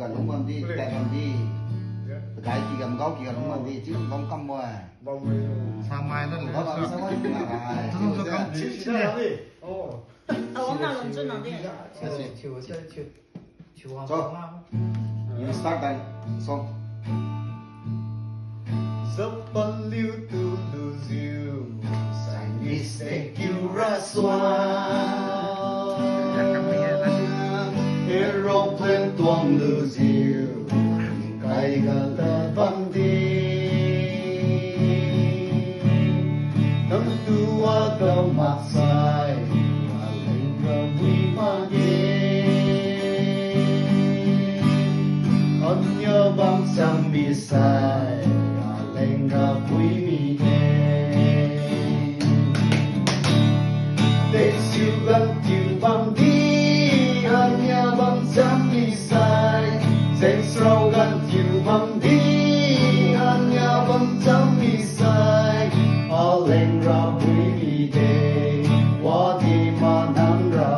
cả lúc mà đi cái còn đi cái gì cầm gấu gì cả lúc mà đi chứ không cầm mà sao mai nó có làm sao ấy mà so you start then song Somebody to lose you, I mistake you raswan. Aeroplane don't lose you, kay gata bandi. Nang tuwa ka maksay, aling ka buimagi. Anya bang sang bisay. Lenga bui mi de để siêu gần chiều băng đi anh nhà băng dám đi sai dễ sâu gần chiều băng đi anh nhà băng dám đi sai ở lenga bui mi de wa di ma nam ra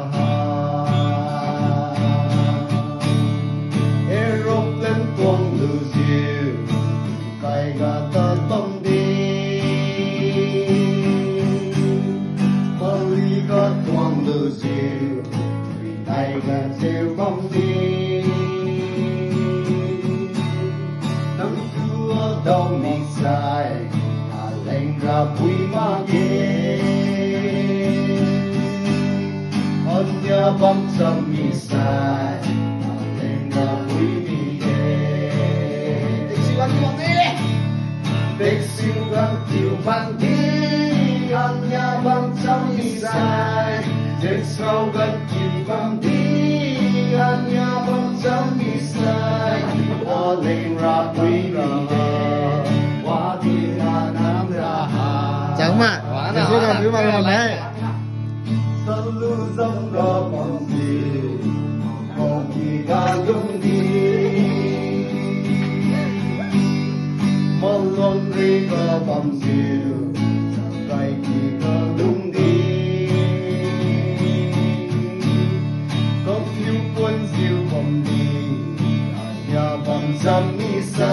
aeroplane don't lose you kay gata tong di Malika don't lose you Pinay ga siêu bong di Nang tua daw mi sai Aleng ra bui ma ge Anya bang sa mi sai Aleng ra bui mi ge Big siêu tiêu văn đi anh nhà băng trong đi sai Big sâu gần tiêu văn đi anh nhà băng trong đi sai ở lên ra quý vị đề qua đi mà nam ra hà chẳng mà cái số nào cứ mà làm đấy sân lưu dâm ra bằng gì không gì ga dung đi Malon ri ka bam siu kai ki ka lung di Kom yu pon siu bam di Anya bam sam ni sa